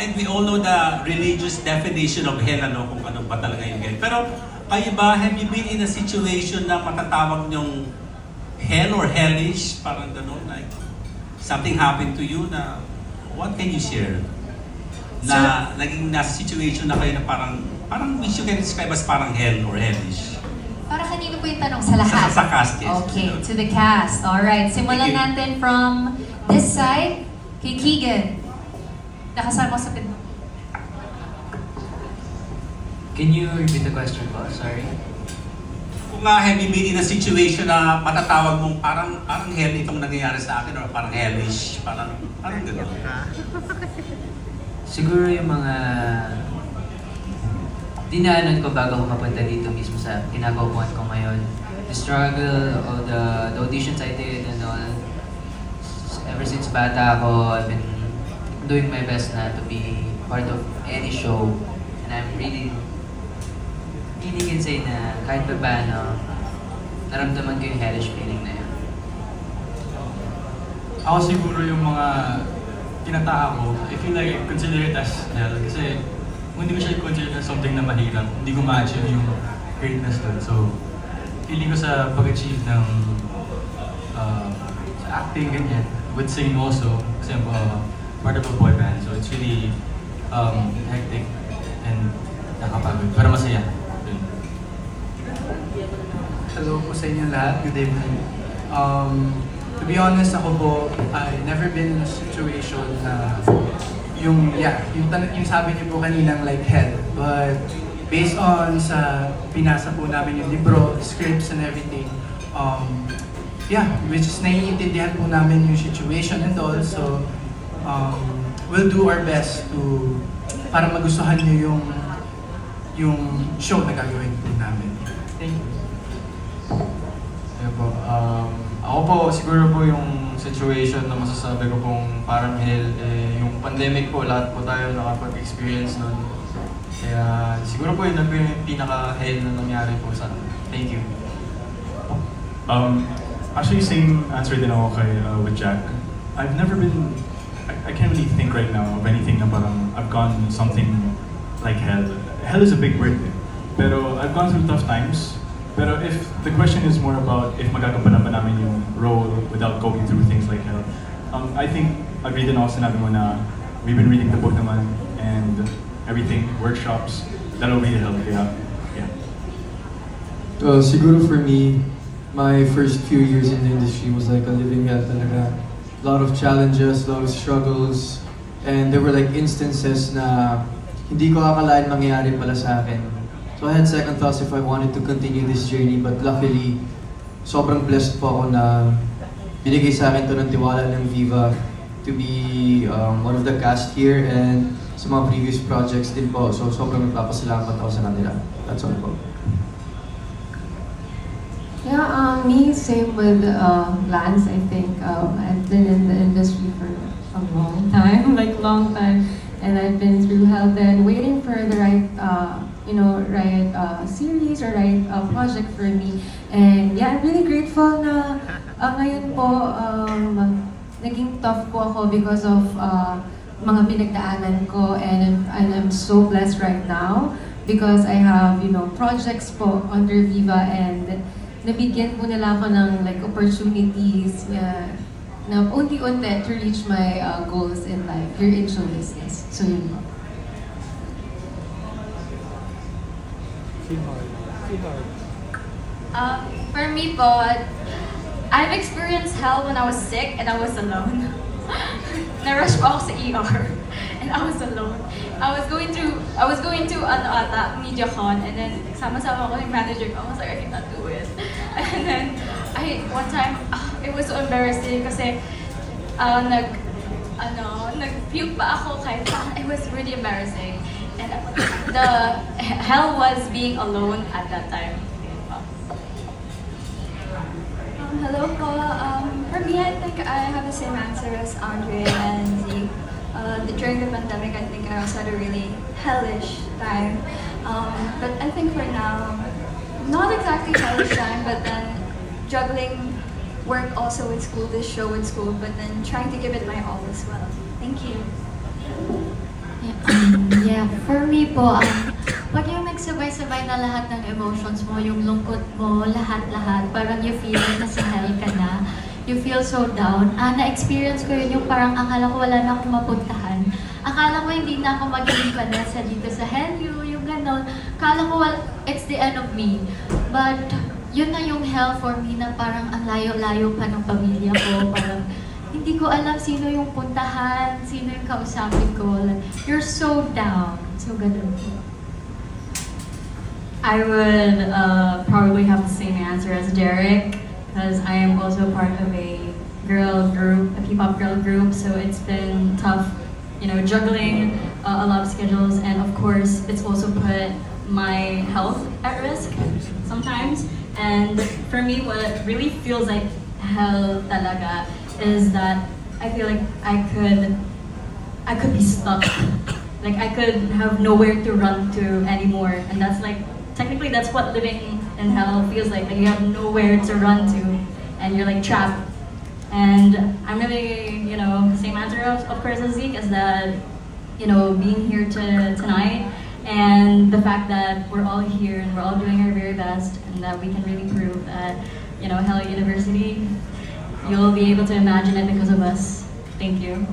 And we all know the religious definition of hell, ano, kung ano ba talaga yung hell. Pero kayo ba, have you been in a situation na matatawag nyong hell or hellish? Parang gano'n, like something happened to you na, what can you share? Na naging nasa situation na kayo na parang which you can describe as parang hell or hellish. Para kanino po yung tanong sa lahat? Sa cast, yes. Okay, to the cast. Alright, simulan natin from this side, kay Keegan. Nakasama ko sa pin. Can you repeat the question po? Sorry. Kung have you been in a situation na matatawag mong parang hell itong nangyayari sa akin or parang hellish, parang gano'n. Siguro yung mga dinaanan ko bago ako mapunta dito mismo sa ginagawa ko ngayon. The struggle or the auditions I did and all. Ever since bata ako, I've been doing my best na to be part of any show. And I'm really can say na kahit pa paano, naramdaman ko yung hellish feeling na yun. Ako siguro yung mga tinataka ko, I feel like I consider it as hell kasi kung hindi ko siya consider as something na mahirap, hindi ko ma-achieve yung greatness doon. So, feeling ko sa pag-achieve ng sa acting, ganyan, with singing also, kasi part of a boy band. So, it's really hectic and nakapagod, pero masaya. Hello po sa inyo lahat. Good evening. To be honest, ako po, I've never been in a situation na yung sabi niyo po kaninang like hell. But based on sa pinasa po namin yung libro, scripts and everything, which is naiintindihan po namin yung situation and all. So, we'll do our best to para magustuhan niyo yung show na gagawin po namin. Thank you. Yeah po. Ako po, siguro po yung situation na masasabi ko pong parang hell, yung pandemic po, lahat po tayo nakapag-experience nun. Kaya siguro po yun yung pinaka-hell na nangyari po sa akin. Thank you. Actually, same answer din ako kay with Jack. I've never been, I can't really think right now of anything na parang I've gone something like hell. Hell is a big word. Pero I've gone through tough times. Pero if the question is more about if magagampanan ba namin yung role without going through things like hell, I think agree din ako sinabi mo na we've been reading the book naman and everything, workshops, that'll really help. Yeah. Well, siguro for me, my first few years in the industry was like a living hell talaga. A lot of challenges, a lot of struggles, and there were like instances na hindi ko akalain mangyayari pala sa akin. So I had second thoughts if I wanted to continue this journey, but luckily, sobrang blessed po ako na binigay sa akin to ng tiwala ng Viva to be one of the cast here and sa mga previous projects din po. So sobrang nagpapasalamat ako sa kanila. That's all po. Yeah, me, same with Lance, I think. I've been in the industry for a long time, long time. And I've been through hell then, waiting for the right series or right project for me. And yeah, I'm really grateful na ngayon po naging tough po ako because of mga pinagdaanan ko, and I'm so blessed right now because I have projects po under Viva, and nabigyan po nila ako ng opportunities na unti-unti to reach my goals in life here in show business. So yun po. For me po, I've experienced hell when I was sick and I was alone. Na-rush po ako sa ER and I was alone. I was going to MediaCon, and then sama-sama ko yung manager ko. I was like, I cannot do it. And then one time it was so embarrassing kasi nag-puke pa ako kahit it was really embarrassing. And the hell was being alone at that time. Hello po. For me, I think I have the same answer as Andre and Zeke. During the pandemic, I think I also had a really hellish time. But I think for now, not exactly hellish time, but then juggling work also with school, this show with school, but then trying to give it my all as well. Thank you. Yeah. Yeah, for me po, pag yung nagsabay-sabay na lahat ng emotions mo, yung lungkot mo, lahat-lahat, parang you feel na sa hell ka na, you feel so down. Na-experience ko yun yung parang akala ko wala na akong mapuntahan. Akala ko hindi na ako magiging Vanessa dito sa Helyo, yung gano'n. Akala ko, well, it's the end of me. But, yun na yung hell for me na parang ang layo-layo pa ng pamilya ko. Parang, hindi ko alam sino yung puntahan, sino yung kausapin ko. Like, you're so down. So, ganun po. I would probably have the same answer as Derek, because I am also part of a girl group, a P-pop girl group, so it's been tough, you know, juggling a lot of schedules, and of course, it's also put my health at risk sometimes. And for me, what really feels like hell talaga is that I feel like I could be stuck. Like I could have nowhere to run to anymore, and that's like, technically that's what living in hell feels like you have nowhere to run to, and you're like trapped. And I'm really, you know, same answer of course as Zeke, is that, you know, being here tonight, and the fact that we're all here and we're all doing our very best, and that we can really prove that, you know, Hell University, you'll be able to imagine it because of us. Thank you.